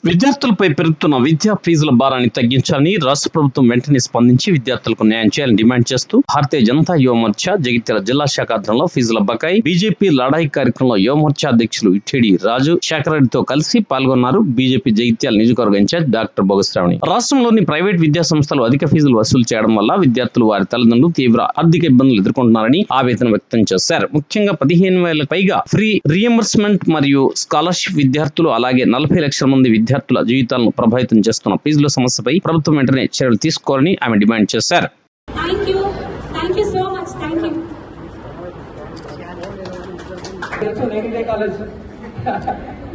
విద్యార్థులపై పెరుగుతున్న విద్యా ఫీజుల భారాన్ని తగ్గించాలని రాష్ట్ర ప్రభుత్వం వెంటనే స్పందించి విద్యార్థులకు న్యాయం చేయాలని డిమాండ్ చేస్తూ భారతీయ జనతా యువ మోర్చా జగిత్యాల జిల్లా శాఖ ఆధ్వర్యంలో ఫీజుల బకాయి బీజేపీ లడాయి కార్యక్రమంలో యువ మోర్చా అధ్యక్షులు ఇట్టేడి రాజు శేఖరరెడ్డితో కలిసి పాల్గొన్నారు. బీజేపీ జగిత్యాల నియోజకవర్గ ఇన్ఛార్జ్ డాక్టర్ బోగశ్రావణి. రాష్ట్రంలోని ప్రైవేట్ విద్యా సంస్థలు అధిక ఫీజులు వసూలు చేయడం వల్ల విద్యార్థులు వారి తల్లిదండ్రులు తీవ్ర ఆర్థిక ఇబ్బందులు ఎదుర్కొంటున్నారని ఆవేదన వ్యక్తం చేశారు. ముఖ్యంగా 15,000 పైగా ఫ్రీ రియంబర్స్మెంట్ మరియు స్కాలర్షిప్ విద్యార్థులు అలాగే 40 లక్షల మంది విద్యార్థుల జీవితాలను ప్రభావితం చేస్తున్న ఫీజుల సమస్యపై ప్రభుత్వం వెంటనే చర్యలు తీసుకోవాలని ఆమె డిమాండ్ చేశారు.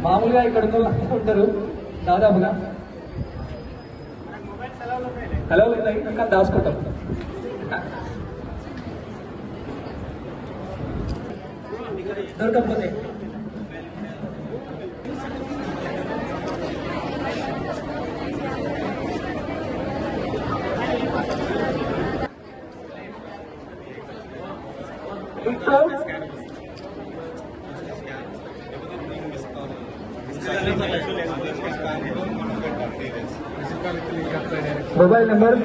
మామూలుగా ఇక్కడ ఉంటారు దాదాపుగా హలో ఇంకా దాచుకుంటాం. దొరకకపోతే మొబైల్ నెంబర్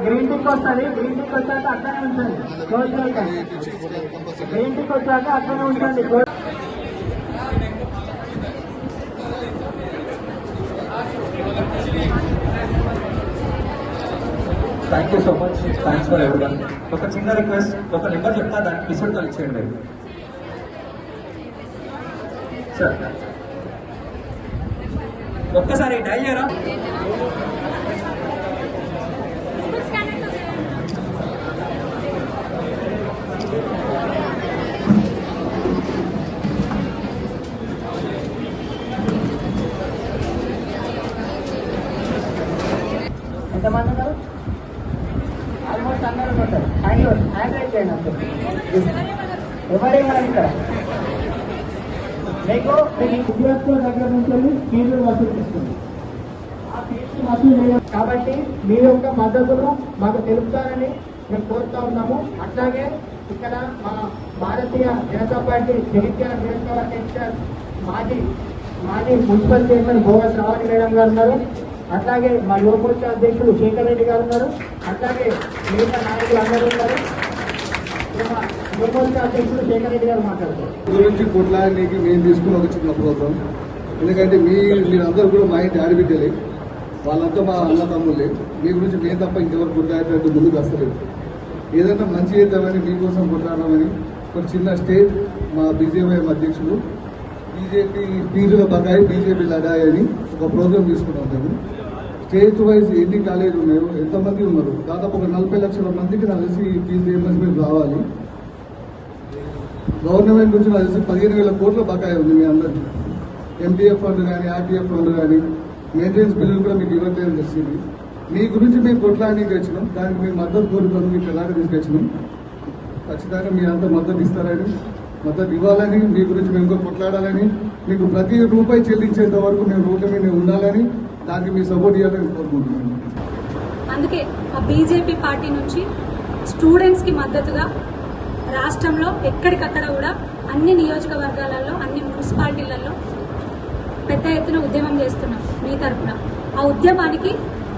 గ్రీన్ టీకి వస్తుంది. గ్రీన్ టీకి వచ్చాక అక్కడే ఉంచండి. గ్రీన్ టీకి వచ్చాక అక్కడే ఉంచండి. Thank you so much. Thanks for everyone. ఒక చిన్న రిక్వెస్ట్, ఒక నెంబర్ చెప్తా, దానికి పిసోడ్తో ఇచ్చేయండి సార్. ఒక్కసారి డైల్ చేయరా. ఎంతమంది ఉన్నారు? ఆల్మోస్ట్ అందరూ ఉంటారు. హ్యాండ్ రైట్ చేయండి. ఎవరైనా ఇక్కడ మీకు విద్యార్థుల దగ్గర నుంచి ఫీజులు వసూలు చేస్తుంది. ఆ ఫీజు వసూలు చేయడం కాబట్టి మీ యొక్క మద్దతును మాకు తెలుపుతారని మేము కోరుతా ఉన్నాము. అట్లాగే ఇక్కడ మా భారతీయ జనతా పార్టీ జగిత్యాల నియోజకవర్గ ఇన్ఛార్జ్ మాజీ మున్సిపల్ చైర్మన్ బోగశ్రావణి మేడం గారు ఉన్నారు. అట్లాగే మా యువ మోర్చా అధ్యక్షుడు శేఖర్ రెడ్డి గారు ఉన్నారు. అట్లాగే మిగతా నాయకులు అందరూ ఉన్నారు. యువ మోర్చా అధ్యక్షుడు శేఖర్ రెడ్డి గారు మాట్లాడతారు. గురించి కొట్లాడడానికి మేము తీసుకున్న ఒక చిన్న ప్రోగ్రాం. ఎందుకంటే మీరందరూ కూడా మా ఇంటి ఆడబిడ్డలే, వాళ్ళంతా మా అన్న తమ్ముళ్ళే. మీ గురించి మేము తప్ప ఇంకెవరు కొట్లాడేటట్టు ముందుకు వస్తలేదు. ఏదైనా మంచి చేద్దామని మీకోసం కొట్లాడమని ఒక చిన్న స్టేట్ మా బీజేపీ అధ్యక్షుడు బీజేపీ ఫీజుల బకాయి బీజేపీ లడాయి అని ఒక ప్రోగ్రాం తీసుకున్నాం. మేము స్టేట్ వైజ్ ఎన్ని కాలేజీలు ఉన్నాయో, ఎంతమంది ఉన్నారు, దాదాపు ఒక 40 లక్షల మందికి నాకు తెలిసి ఫీజు రియంబర్స్మెంట్ రావాలి. గవర్నమెంట్ నుంచి నాకు తెలిసి 15,000 కోట్ల బకాయి ఉంది మీ అందరికీ. ఎంటీఎఫ్ ఫండ్ కానీ ఆర్టీఎఫ్ ఫండ్ కానీ మెయింటెనెన్స్ బిల్లులు కూడా మీకు ఇవ్వట్లేదని తెలిసింది. మీ గురించి మేము కొట్లాడడానికి వచ్చినాం. దానికి మేము మద్దతు కోరుకొని మీకు ఎలాంటి తీసుకొచ్చినాం. ఖచ్చితంగా మీరంతా మద్దతు ఇస్తారని, మద్దతు ఇవ్వాలని, మీ గురించి మేము ఇంకా కొట్లాడాలని, మీకు ప్రతి రూపాయి చెల్లించేంత వరకు మేము రోడ్ల మీద ఉండాలని, దానికి మీ సపోర్ట్ ఇవ్వాలని కోరుకుంటున్నాను. అందుకే ఆ బీజేపీ పార్టీ నుంచి స్టూడెంట్స్కి మద్దతుగా రాష్ట్రంలో ఎక్కడికక్కడ కూడా అన్ని నియోజకవర్గాలలో, అన్ని మున్సిపాలిటీలలో పెద్ద ఎత్తున ఉద్యమం చేస్తున్నాం మీ తరఫున. ఆ ఉద్యమానికి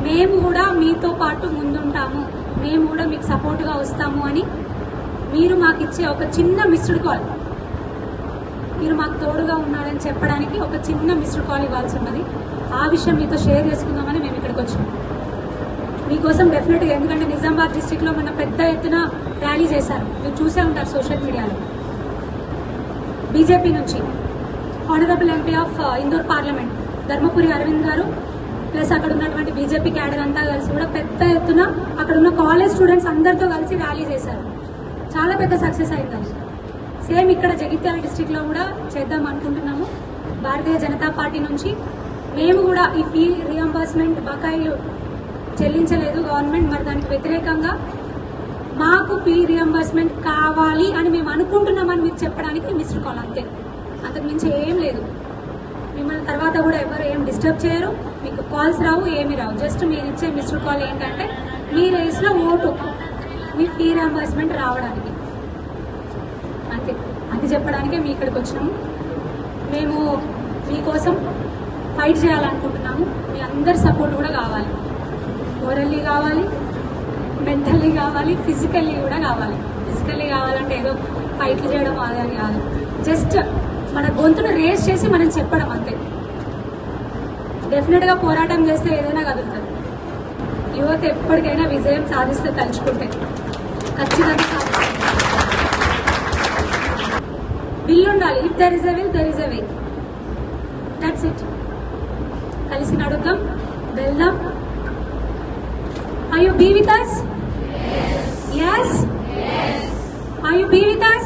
మేము కూడా మీతో పాటు ముందుంటాము, మేము కూడా మీకు సపోర్ట్గా వస్తాము అని మీరు మాకు ఇచ్చే ఒక చిన్న మిస్డ్ కాల్, మీరు మాకు తోడుగా ఉన్నారని చెప్పడానికి ఒక చిన్న మిస్డ్ కాల్ ఇవ్వాల్సి ఉన్నది. ఆ విషయం మీతో షేర్ చేసుకుందామని మేము ఇక్కడికి వచ్చాము మీకోసం డెఫినెట్గా. ఎందుకంటే నిజామాబాద్ డిస్టిక్లో మన పెద్ద ఎత్తున ర్యాలీ చేశారు, మీరు చూసే ఉంటారు సోషల్ మీడియాలో. బీజేపీ నుంచి honourable MP of Indur parliament Dharmapuri Arvind garu plus అక్కడ ఉన్నటువంటి బీజేపీ క్యాడర్ అంతా కలిసి కూడా పెద్ద ఎత్తున అక్కడ ఉన్న కాలేజ్ స్టూడెంట్స్ అందరితో కలిసి ర్యాలీ చేశారు. చాలా పెద్ద సక్సెస్ అయింది. సేమ్ ఇక్కడ జగిత్యాల డిస్టిక్లో కూడా చేద్దాం అనుకుంటున్నాము. భారతీయ జనతా పార్టీ నుంచి మేము కూడా ఈ ఫీ రియంబర్స్మెంట్ బకాయిలు చెల్లించలేదు గవర్నమెంట్, మరి దానికి వ్యతిరేకంగా మాకు ఫీ రియంబర్స్మెంట్ కావాలి అని మేము అనుకుంటున్నామని మీకు చెప్పడానికి మిస్డ్ కాల్, అంతే. అంతకుమించి ఏం లేదు. మిమ్మల్ని తర్వాత కూడా ఎవరు ఏం డిస్టర్బ్ చేయరు, మీకు కాల్స్ రావు, ఏమి రావు. జస్ట్ మీరు ఇచ్చే మిస్డ్ కాల్ ఏంటంటే మీరు వేసిన ఓటు ఈ రియంబర్స్మెంట్ రావడానికి. అంతే, అది చెప్పడానికే మీ ఇక్కడికి వచ్చినాము. మేము మీకోసం ఫైట్ చేయాలనుకుంటున్నాము. మీ అందరి సపోర్ట్ కూడా కావాలి. మోరల్లీ కావాలి, మెంటల్లీ కావాలి, ఫిజికల్లీ కూడా కావాలి. ఫిజికల్లీ కావాలంటే ఏదో ఫైట్లు చేయడం అది కాదు, జస్ట్ మన గొంతును రేస్ చేసి మనం చెప్పడం అంతే. డెఫినెట్గా పోరాటం చేస్తే ఏదైనా కదులుతుంది. యువత ఎప్పటికైనా విజయం సాధిస్తే, తలుచుకుంటే ఖచ్చితంగా సాధిస్తుంది. విల్ ఉండాలి. If there is a will, there is a way. That's it. కలిసి నడుద్దాం, వెళ్దాం. Are you be with us? Yes. Are you be with us?